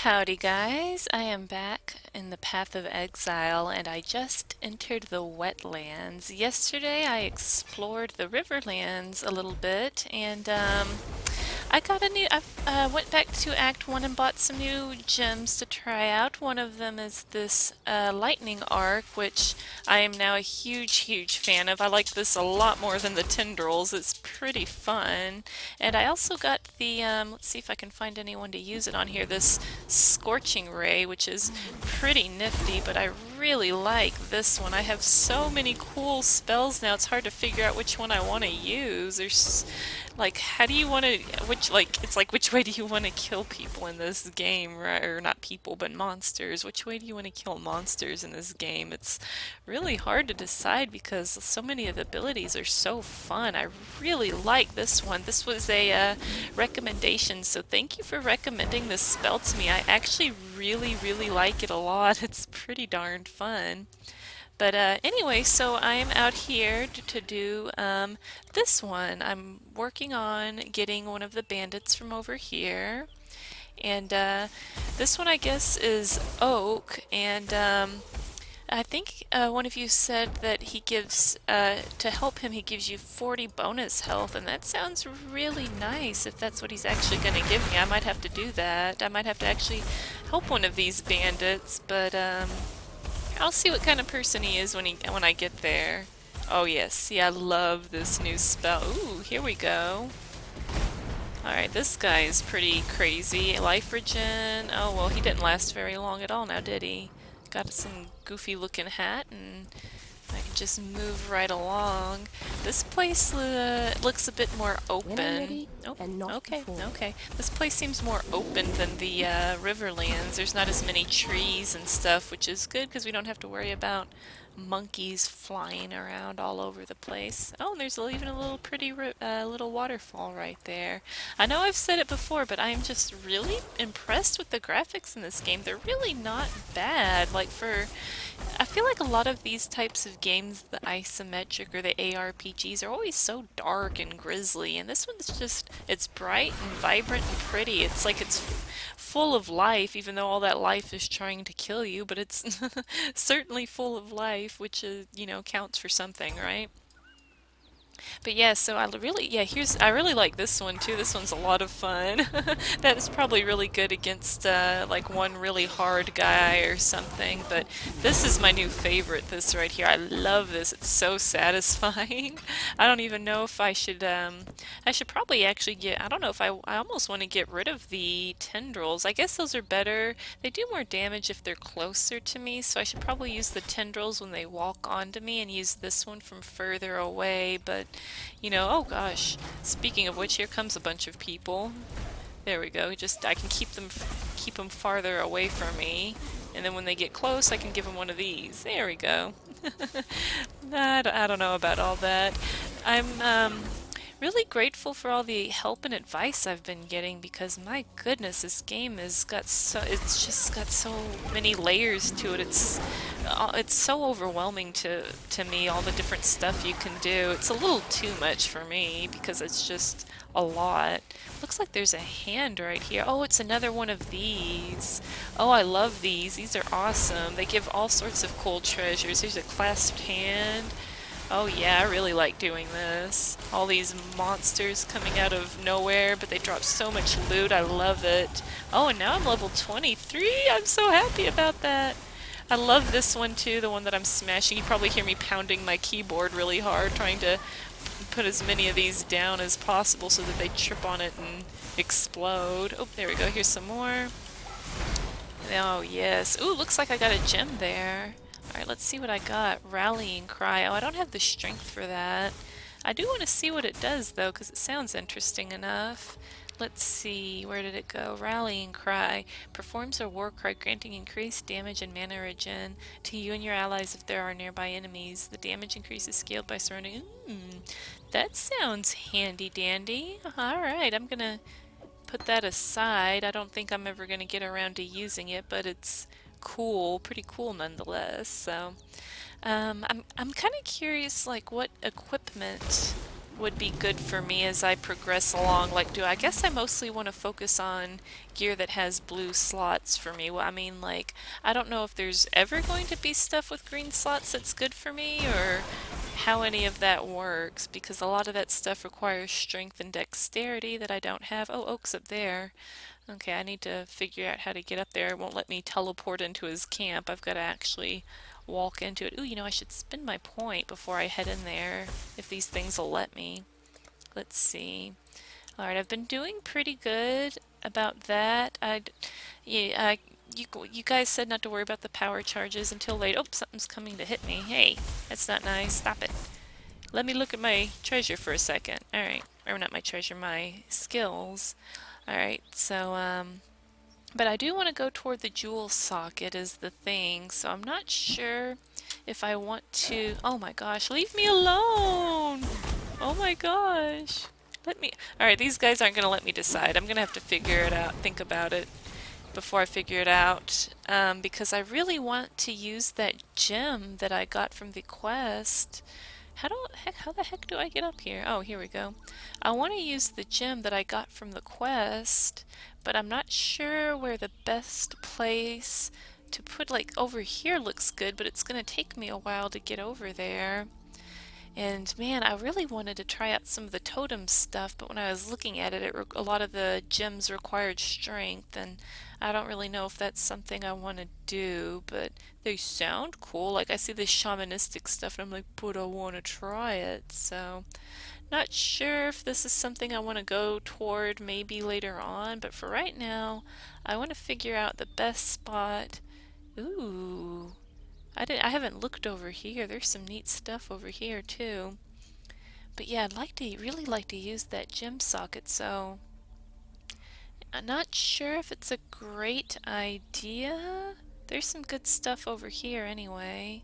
Howdy guys, I am back in the Path of Exile and I just entered the Wetlands. Yesterday I explored the Riverlands a little bit and I got a new, I went back to Act 1 and bought some new gems to try out. One of them is this lightning arc, which I am now a huge fan of. I like this a lot more than the tendrils. It's pretty fun. And I also got the, let's see if I can find anyone to use it on here, this scorching ray, which is pretty nifty, but I really like this one. I have so many cool spells now, it's hard to figure out which one I want to use. There's like, how do you want to, it's like, which way do you want to kill people in this game, right? Or not people, but monsters. Which way do you want to kill monsters in this game? It's really hard to decide because so many of the abilities are so fun. I really like this one. This was a recommendation, so thank you for recommending this spell to me. I actually really like it a lot. It's pretty darn fun. But anyway, so I am out here to do this one. I'm working on getting one of the bandits from over here. And this one, I guess, is Oak. And I think one of you said that he gives, to help him, he gives you 40 bonus health. And that sounds really nice if that's what he's actually going to give me. I might have to do that. I might have to actually help one of these bandits. But I'll see what kind of person he is when I get there. Oh yes, see, I love this new spell. Ooh, here we go. Alright, this guy is pretty crazy. Life regen. Oh well, he didn't last very long at all now, did he? Got some goofy looking hat and I can just move right along. This place looks a bit more open. Oh, okay. This place seems more open than the Riverlands. There's not as many trees and stuff, which is good because we don't have to worry about monkeys flying around all over the place. Oh, and there's even a little pretty little waterfall right there. I know I've said it before, but I'm just really impressed with the graphics in this game. They're really not bad. I feel like a lot of these types of games, the isometric or the ARPGs, are always so dark and grisly, and this one's just, it's bright and vibrant and pretty. It's like it's full of life, even though all that life is trying to kill you, but it's certainly full of life, which is, counts for something, right? But yeah, so I really like this one too. This one's a lot of fun. That is probably really good against like one really hard guy or something, but this is my new favorite, this right here. I love this. It's so satisfying. I don't even know if I should probably actually I don't know if I almost want to get rid of the tendrils. I guess those are better. They do more damage if they're closer to me, so I should probably use the tendrils when they walk onto me and use this one from further away, but oh gosh. Speaking of which, here comes a bunch of people. There we go. I can keep them farther away from me, and then when they get close, I can give them one of these. There we go. I don't know about all that. I'm really grateful for all the help and advice I've been getting because my goodness, this game it's just got so many layers to it. It's so overwhelming to me, all the different stuff you can do. It's a little too much for me because it's just a lot. Looks like there's a hand right here. Oh, it's another one of these. Oh, I love these. These are awesome. They give all sorts of cool treasures. Here's a clasped hand. Oh yeah, I really like doing this. All these monsters coming out of nowhere, but they drop so much loot. I love it. Oh, and now I'm level 23. I'm so happy about that. I love this one too, the one that I'm smashing. You probably hear me pounding my keyboard really hard, trying to put as many of these down as possible so that they trip on it and explode. Oh, there we go. Here's some more. Oh, yes. Ooh, looks like I got a gem there. Alright, let's see what I got. Rallying Cry. Oh, I don't have the strength for that. I do want to see what it does, though, because it sounds interesting enough. Let's see, where did it go? Rallying Cry. Performs a war cry granting increased damage and mana regen to you and your allies if there are nearby enemies. The damage increase is scaled by surrounding... that sounds handy dandy. Alright, I'm gonna put that aside. I don't think I'm ever gonna get around to using it, but it's cool, pretty cool nonetheless. So, I'm kind of curious, like what equipment would be good for me as I progress along? Like, do I guess I mostly want to focus on gear that has blue slots for me. Well, I mean, like, I don't know if there's ever going to be stuff with green slots that's good for me or how any of that works because a lot of that stuff requires strength and dexterity that I don't have. Oh, Oak's up there. Okay, I need to figure out how to get up there. It won't let me teleport into his camp. I've got to actually walk into it. Ooh, I should spend my point before I head in there if these things will let me. Let's see. All right, I've been doing pretty good about that. Yeah, you guys said not to worry about the power charges until late. Oh, something's coming to hit me. Hey, that's not nice. Stop it. Let me look at my treasure for a second. All right, or not my treasure, my skills. All right, so but I do want to go toward the jewel socket is the thing, so I'm not sure if I want to. Oh my gosh, leave me alone! Oh my gosh. Let me. Alright, these guys aren't going to let me decide. I'm going to have to figure it out, think about it before I figure it out. Because I really want to use that gem that I got from the quest. How the heck do I get up here? Oh, here we go. I want to use the gem that I got from the quest, but I'm not sure where the best place to put, like, over here looks good, but it's going to take me a while to get over there. And man, I really wanted to try out some of the totem stuff, but when I was looking at it, a lot of the gems required strength, and I don't really know if that's something I want to do, but they sound cool. Like I see the shamanistic stuff, and I'm like, but I want to try it. So, not sure if this is something I want to go toward maybe later on, but for right now, I want to figure out the best spot. Ooh. I haven't looked over here. There's some neat stuff over here too. But yeah, really like to use that gem socket, so I'm not sure if it's a great idea. There's some good stuff over here anyway.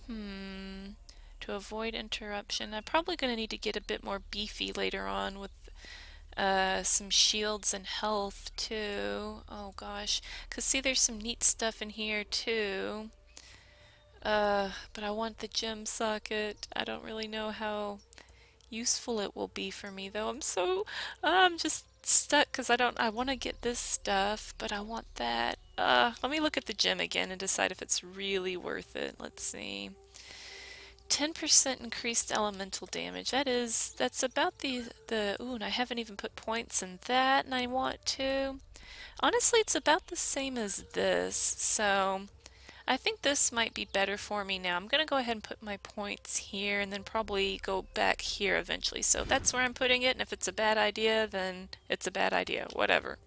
Hmm. To avoid interruption, I'm probably going to need to get a bit more beefy later on with some shields and health too. Oh gosh. Because see, there's some neat stuff in here too. But I want the gem socket. I don't really know how useful it will be for me though. I'm just stuck because I want to get this stuff, but I want that. Let me look at the gem again and decide if it's really worth it. Let's see. 10% increased elemental damage. That's about ooh, and I haven't even put points in that, and I want to. Honestly, it's about the same as this, so I think this might be better for me now. I'm going to go ahead and put my points here and then probably go back here eventually. So that's where I'm putting it, and if it's a bad idea, then it's a bad idea. Whatever.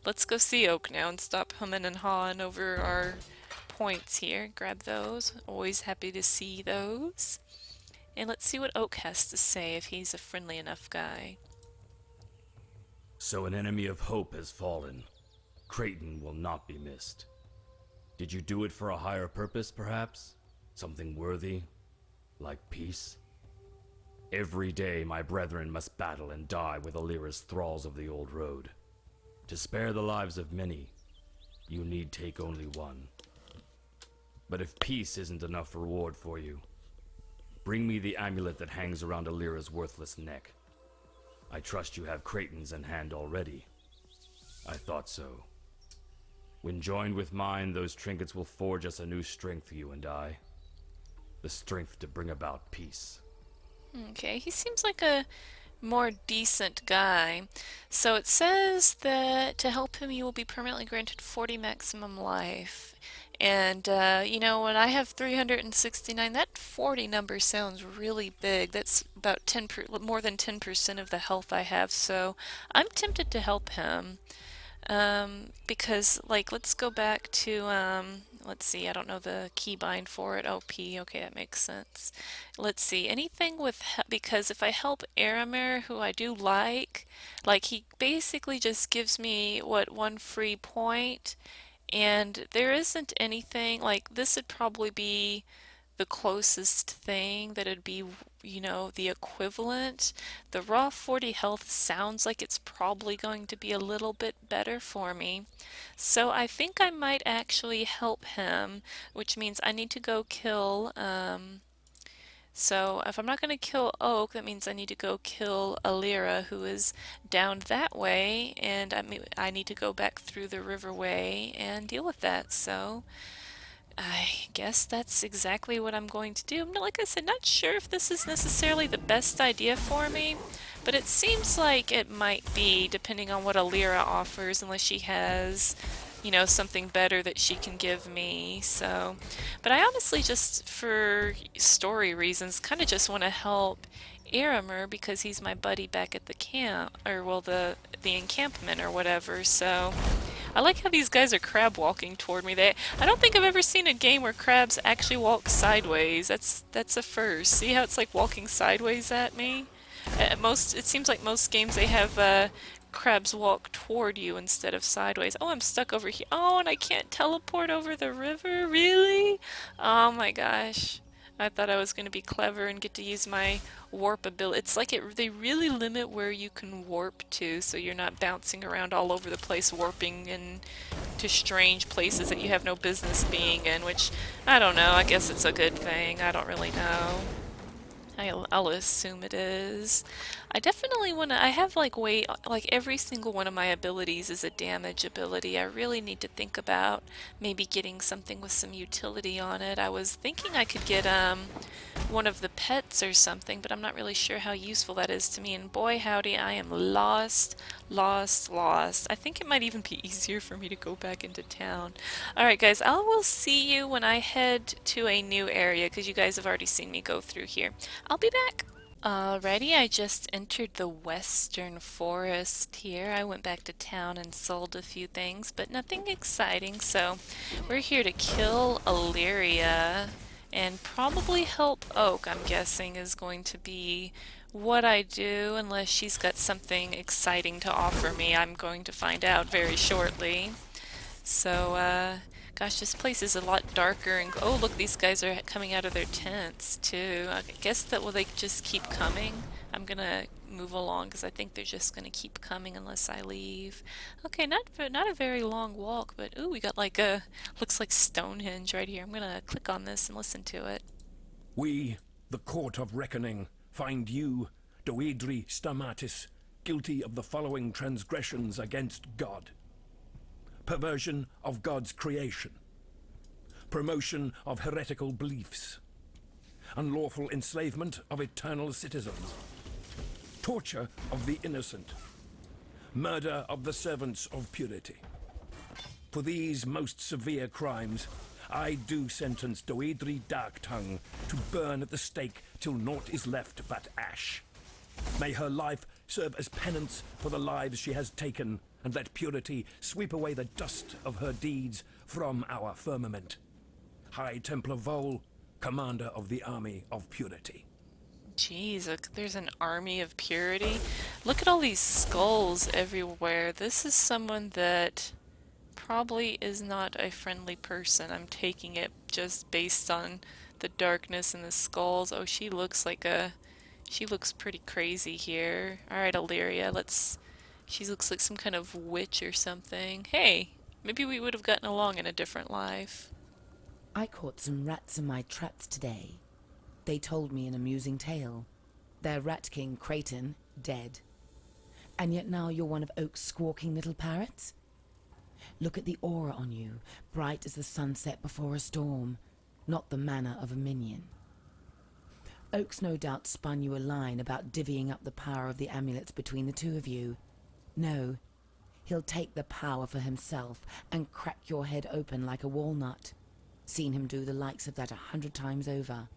Let's go see Oak now and stop humming and hawing over our points here. Grab those. Always happy to see those. And let's see what Oak has to say if he's a friendly enough guy. So an enemy of hope has fallen. Creighton will not be missed. Did you do it for a higher purpose, perhaps? Something worthy? Like peace? Every day my brethren must battle and die with Alira's thralls of the old road. To spare the lives of many, you need take only one. But if peace isn't enough reward for you, bring me the amulet that hangs around Alira's worthless neck. I trust you have Creighton's in hand already. I thought so. When joined with mine, those trinkets will forge us a new strength, you and I. The strength to bring about peace. Okay, he seems like a more decent guy. So it says that to help him, you will be permanently granted 40 maximum life. And, when I have 369, that 40 number sounds really big. That's about more than 10% of the health I have. So I'm tempted to help him. Because, like, let's go back to, let's see, I don't know the keybind for it. Oh, P, okay, that makes sense. Let's see, anything with, because if I help Aramir, who I do like, he basically just gives me, one free point, and there isn't anything, like, this would probably be the closest thing that'd be, the equivalent. The raw 40 health sounds like it's probably going to be a little bit better for me. So I think I might actually help him, which means I need to go kill So if I'm not going to kill Oak, that means I need to go kill Alira, who is down that way, and I need to go back through the riverway and deal with that. So I guess that's exactly what I'm going to do. I'm not, like I said, not sure if this is necessarily the best idea for me, but it seems like it might be, depending on what Alira offers, unless she has, something better that she can give me. So, but I honestly just, for story reasons, kind of just want to help Arimer because he's my buddy back at the camp, or well, the encampment or whatever. So. I like how these guys are crab walking toward me. I don't think I've ever seen a game where crabs actually walk sideways. That's a first. See how it's like walking sideways at me? It seems like most games they have crabs walk toward you instead of sideways. Oh, I'm stuck over here. Oh, and I can't teleport over the river? Really? Oh my gosh. I thought I was going to be clever and get to use my warp ability. It's like they really limit where you can warp to, so you're not bouncing around all over the place, warping to strange places that you have no business being in, which, I don't know, I guess it's a good thing. I don't really know. I'll assume it is. I definitely want to, I have like every single one of my abilities is a damage ability. I really need to think about maybe getting something with some utility on it. I was thinking I could get one of the pets or something, but I'm not really sure how useful that is to me. And boy howdy, I am lost, lost, lost. I think it might even be easier for me to go back into town. Alright guys, I will see you when I head to a new area, because you guys have already seen me go through here. I'll be back. Alrighty, I just entered the western forest here. I went back to town and sold a few things, but nothing exciting, so we're here to kill Alira and probably help Oak, I'm guessing, is going to be what I do, unless she's got something exciting to offer me. I'm going to find out very shortly. So, gosh, this place is a lot darker and oh, look, these guys are coming out of their tents too. I guess that will they just keep coming? I'm gonna move along because I think they're just gonna keep coming unless I leave. Okay, not a very long walk, but ooh, we got like looks like Stonehenge right here. I'm gonna click on this and listen to it. We, the Court of Reckoning, find you, Doedri Stamatis, guilty of the following transgressions against God. Perversion of God's creation, promotion of heretical beliefs, unlawful enslavement of eternal citizens, torture of the innocent, murder of the servants of purity. For these most severe crimes, I do sentence Doedri Darktongue to burn at the stake till naught is left but ash. May her life serve as penance for the lives she has taken, and let purity sweep away the dust of her deeds from our firmament. High Templar Vol, Commander of the Army of Purity. Jeez, look, there's an army of purity. Look at all these skulls everywhere. This is someone that probably is not a friendly person. I'm taking it just based on the darkness and the skulls. Oh, she looks pretty crazy here. Alright, Alira, she looks like some kind of witch or something. Hey, maybe we would have gotten along in a different life. I caught some rats in my traps today. They told me an amusing tale. Their rat king, Creighton, dead. And yet now you're one of Oak's squawking little parrots? Look at the aura on you, bright as the sunset before a storm, not the manner of a minion. Oak's no doubt spun you a line about divvying up the power of the amulets between the two of you. No, he'll take the power for himself and crack your head open like a walnut. Seen him do the likes of that 100 times over.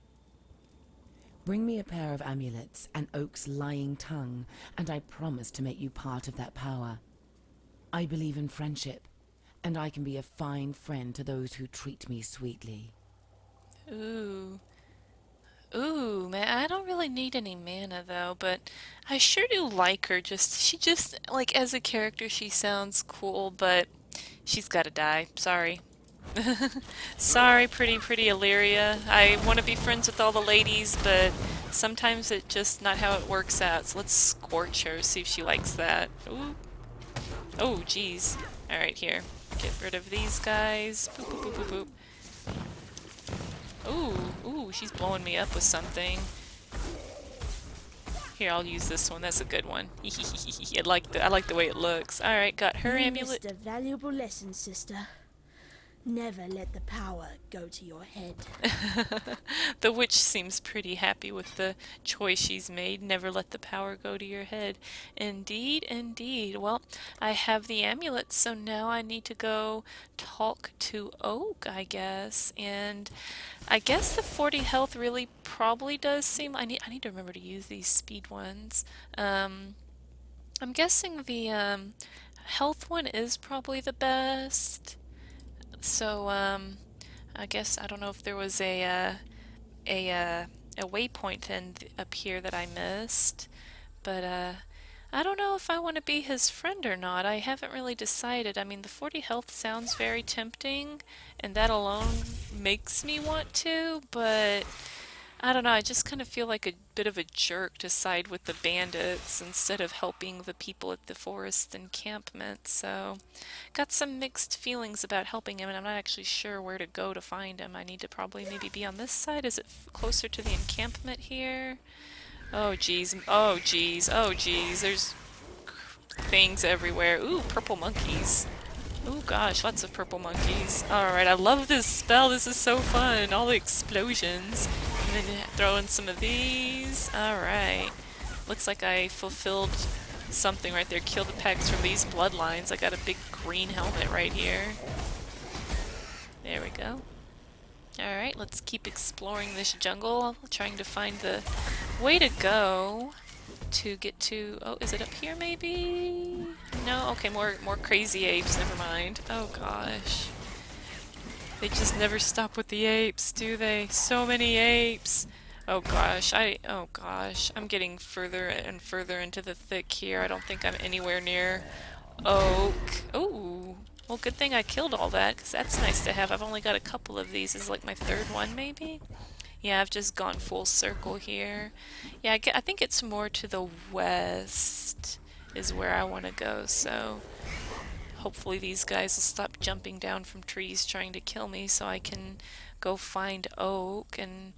Bring me a pair of amulets and Oak's lying tongue, and I promise to make you part of that power. I believe in friendship, and I can be a fine friend to those who treat me sweetly. Ooh. Ooh, man, I don't really need any mana though, but I sure do like her. She just, like, as a character, she sounds cool, but she's gotta die. Sorry. Sorry, pretty Illyria. I want to be friends with all the ladies, but sometimes it's just not how it works out. So let's scorch her, see if she likes that. Ooh. Oh, jeez. Alright, here. Get rid of these guys. Boop, boop, boop, boop, boop. Ooh, she's blowing me up with something. Here, I'll use this one. That's a good one. I like the way it looks. All right, got her You amulet. missed a valuable lesson, sister. Never let the power go to your head. The witch seems pretty happy with the choice she's made. Never let the power go to your head. Indeed, indeed. Well, I have the amulet, so now I need to go talk to Oak, I guess. And I guess the 40 health really probably does seem... I need to remember to use these speed ones. I'm guessing the health one is probably the best. So, I guess I don't know if there was a a waypoint then up here that I missed, but I don't know if I want to be his friend or not. I haven't really decided. I mean, the 40 health sounds very tempting, and that alone makes me want to, but I don't know, I just kind of feel like a bit of a jerk to side with the bandits instead of helping the people at the forest encampment, so got some mixed feelings about helping him, and I'm not actually sure where to go to find him. I need to probably maybe be on this side. Is it closer to the encampment here? Oh geez, oh geez, oh geez, there's things everywhere. Ooh, purple monkeys. Oh gosh, lots of purple monkeys. Alright, I love this spell. This is so fun. All the explosions. And then throw in some of these. Alright. Looks like I fulfilled something right there. Kill the pegs from these bloodlines. I got a big green helmet right here. There we go. Alright, let's keep exploring this jungle. Trying to find the way to go to get to... Oh, is it up here maybe? No? Okay, more crazy apes. Never mind. Oh gosh. They just never stop with the apes, do they? So many apes! Oh gosh, I'm getting further and further into the thick here. I don't think I'm anywhere near Oak. Ooh! Well, good thing I killed all that, because that's nice to have. I've only got a couple of these. This is like my third one, maybe? Yeah, I've just gone full circle here. Yeah, I think it's more to the west is where I want to go, so hopefully these guys will stop jumping down from trees trying to kill me so I can go find Oak. And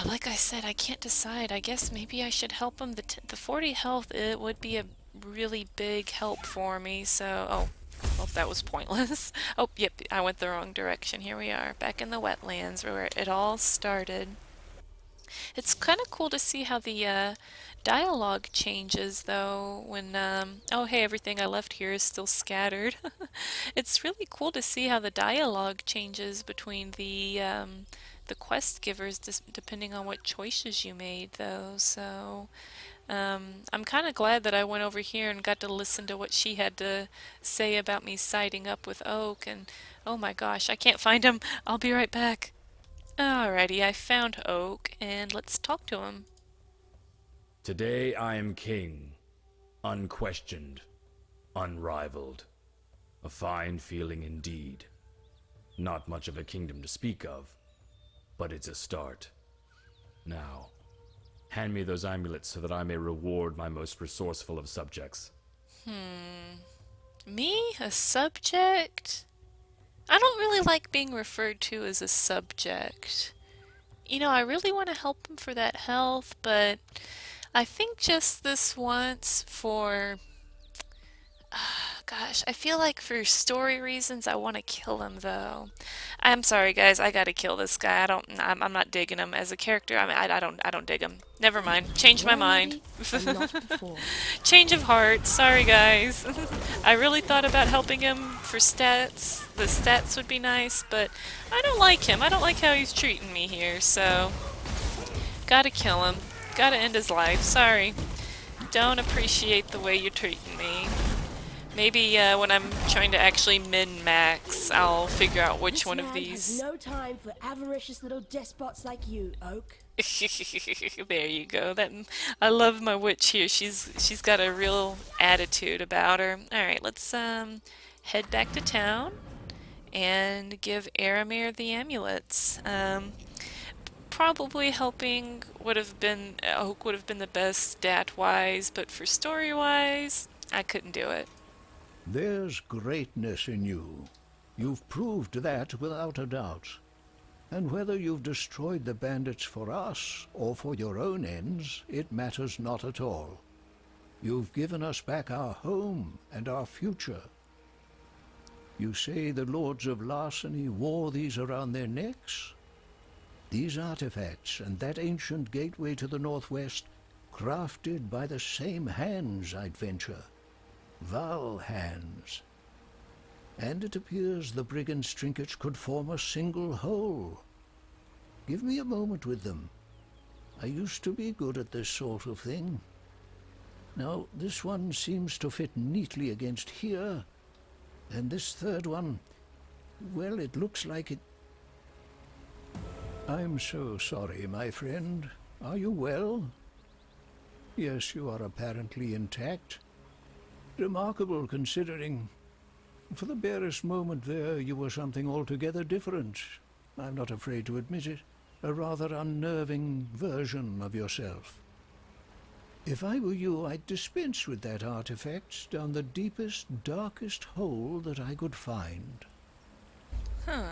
like I said, I can't decide. I guess maybe I should help him. The 40 health, it would be a really big help for me, so... Oh. Well, that was pointless. Oh, yep, I went the wrong direction. Here we are, back in the wetlands where it all started. It's kind of cool to see how the dialogue changes, though, when, oh, hey, everything I left here is still scattered. It's really cool to see how the dialogue changes between the quest givers, depending on what choices you made, though, so... I'm kind of glad that I went over here and got to listen to what she had to say about me siding up with Oak, and oh my gosh, I can't find him. I'll be right back. Alrighty, I found Oak, and let's talk to him. Today I am king, unquestioned, unrivaled. A fine feeling indeed. Not much of a kingdom to speak of, but it's a start. Now, hand me those amulets so that I may reward my most resourceful of subjects. Me? A subject? I don't really like being referred to as a subject. You know, I really want to help him for that health, but I think just this once for... Gosh, I feel like for story reasons I want to kill him though. I'm sorry guys, I gotta kill this guy. I'm not digging him as a character. I don't dig him. Never mind. Change my mind. Change of heart. Sorry guys. I really thought about helping him for stats. The stats would be nice, but I don't like him. I don't like how he's treating me here, so gotta kill him. Gotta end his life. Sorry. Don't appreciate the way you're treating me. Maybe when I'm trying to actually min-max, I'll figure out which one of these. Has no time for avaricious little despots like you, Oak. There you go. I love my witch here. She's got a real attitude about her. All right, let's head back to town and give Aramir the amulets. Probably helping Oak would have been the best stat-wise, but for story-wise, I couldn't do it. There's greatness in you. You've proved that without a doubt. And whether you've destroyed the bandits for us or for your own ends, it matters not at all. You've given us back our home and our future. You say the lords of Larceny wore these around their necks? These artifacts and that ancient gateway to the northwest, crafted by the same hands, I'd venture. Val hands. And it appears the brigands' trinkets could form a single whole. Give me a moment with them. I used to be good at this sort of thing. Now, this one seems to fit neatly against here, and this third one, well, it looks like it... I'm so sorry, my friend. Are you well? Yes, you are apparently intact. Remarkable, considering... For the barest moment there, you were something altogether different. I'm not afraid to admit it. A rather unnerving version of yourself. If I were you, I'd dispense with that artifact down the deepest, darkest hole that I could find. Huh.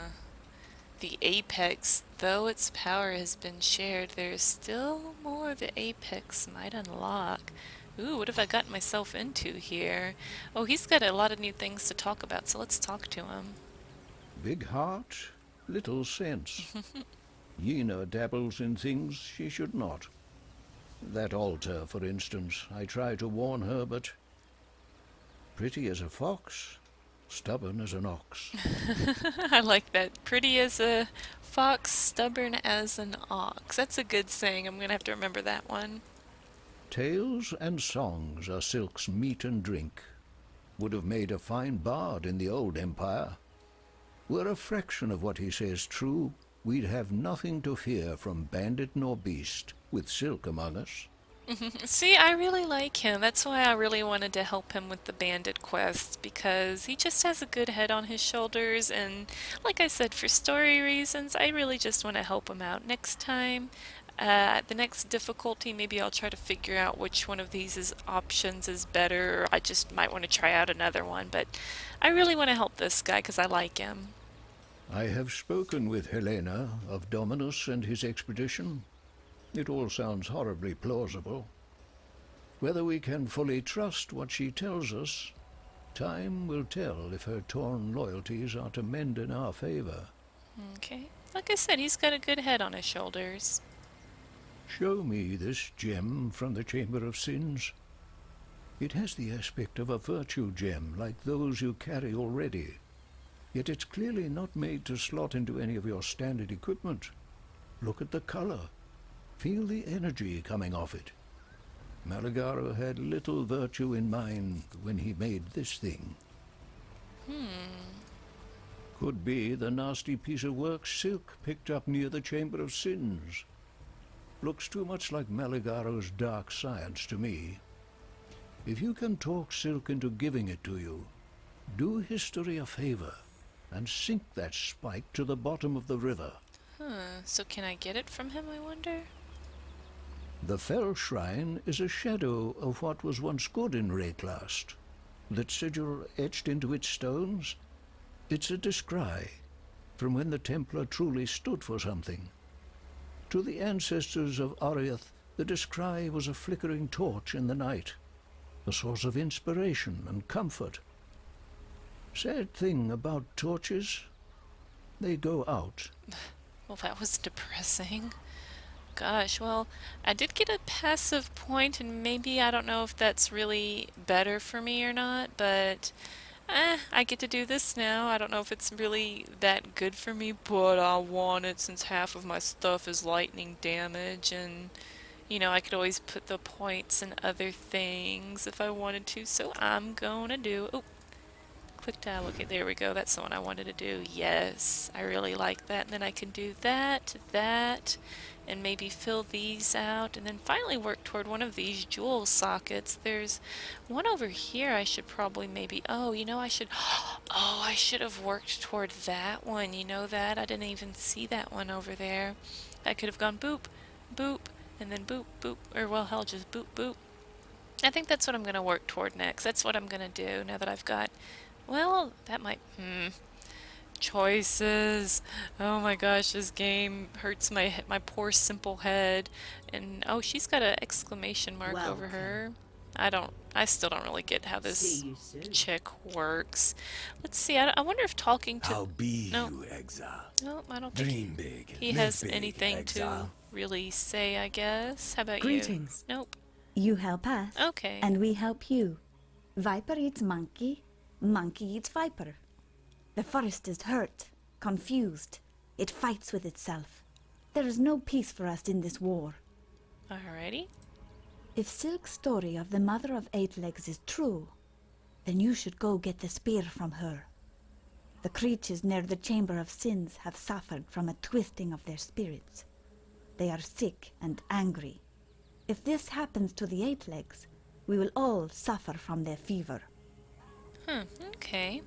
The apex, though its power has been shared, there is still more the apex might unlock. Ooh, what have I gotten myself into here? Oh, he's got a lot of new things to talk about, so let's talk to him. Big heart, little sense. Yena dabbles in things she should not. That altar, for instance, I try to warn her, but... Pretty as a fox, stubborn as an ox. I like that. Pretty as a fox, stubborn as an ox. That's a good saying. I'm gonna have to remember that one. Tales and songs are Silk's meat and drink. Would have made a fine bard in the old empire. Were a fraction of what he says true, we'd have nothing to fear from bandit nor beast, with Silk among us. See, I really like him. That's why I really wanted to help him with the bandit quest, because he just has a good head on his shoulders, and like I said, for story reasons, I really just want to help him out. Next time, the next difficulty, maybe I'll try to figure out which one of these options is better, or I just might want to try out another one, but I really want to help this guy because I like him. I have spoken with Helena of Dominus and his expedition. It all sounds horribly plausible. Whether we can fully trust what she tells us, time will tell if her torn loyalties are to mend in our favor. Okay. Like I said, he's got a good head on his shoulders. Show me this gem from the Chamber of Sins. It has the aspect of a virtue gem, like those you carry already. Yet it's clearly not made to slot into any of your standard equipment. Look at the color. Feel the energy coming off it. Maligaro had little virtue in mind when he made this thing. Could be the nasty piece of work Silk picked up near the Chamber of Sins. Looks too much like Maligaro's dark science to me. If you can talk Silk into giving it to you, do history a favor and sink that spike to the bottom of the river. So can I get it from him, I wonder? The Fell Shrine is a shadow of what was once good in Rayclast. That sigil etched into its stones, it's a descry, from when the Templar truly stood for something. To the ancestors of Ariath, the descry was a flickering torch in the night, a source of inspiration and comfort. Sad thing about torches, they go out. Well, that was depressing. Gosh, well, I did get a passive point, and maybe I don't know if that's really better for me or not, but I get to do this now. I don't know if it's really that good for me, but I want it since half of my stuff is lightning damage, and, you know, I could always put the points in other things if I wanted to, so I'm gonna do... Oh, click tab. Okay, there we go. That's the one I wanted to do. Yes, I really like that. And then I can do that, and maybe fill these out, and then finally work toward one of these jewel sockets. There's one over here I should probably maybe... Oh, you know, I should... Oh, I should have worked toward that one. You know that? I didn't even see that one over there. I could have gone boop, boop, and then boop, boop, or well, hell, just boop, boop. I think that's what I'm going to work toward next. That's what I'm going to do now that I've got... Well, that might... choices. Oh my gosh, this game hurts my poor simple head. And oh, she's got an exclamation mark over her. I still don't really get how this chick works. Let's see. I wonder if talking to How be no, you, exile? no, I don't think Dream big, he live has big, anything to exile. really say, I guess. How about you? Greetings. Nope. You help us, Okay. and we help you. Viper eats monkey, monkey eats viper. The forest is hurt, confused. It fights with itself. There is no peace for us in this war. Alrighty. If Silk's story of the mother of 8 legs is true, then you should go get the spear from her. The creatures near the Chamber of Sins have suffered from a twisting of their spirits. They are sick and angry. If this happens to the 8 legs, we will all suffer from their fever. Okay.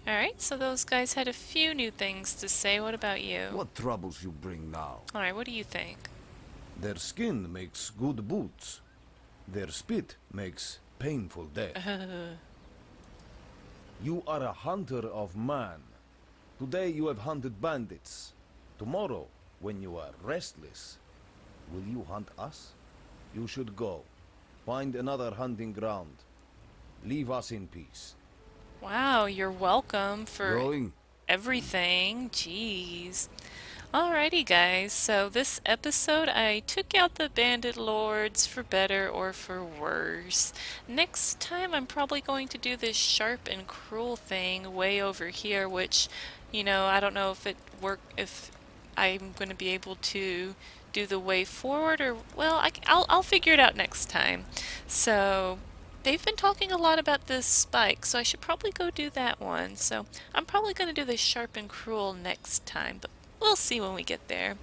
Alright, so those guys had a few new things to say. What about you? What troubles you bring now? Alright, what do you think? Their skin makes good boots. Their spit makes painful death. You are a hunter of man. Today you have hunted bandits. Tomorrow, when you are restless, will you hunt us? You should go. Find another hunting ground. Leave us in peace. Wow, you're welcome for Going? everything. Jeez. Alrighty, guys. So this episode, I took out the bandit lords for better or for worse. Next time, I'm probably going to do this sharp and cruel thing way over here, which, you know, I don't know if if I'm going to be able to do the way forward, or well, I'll figure it out next time. So they've been talking a lot about this spike, so I should probably go do that one. So I'm probably going to do the sharp and cruel next time, but we'll see when we get there.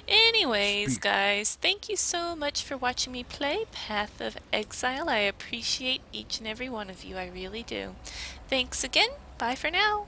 Anyways, guys, thank you so much for watching me play Path of Exile. I appreciate each and every one of you. I really do. Thanks again. Bye for now.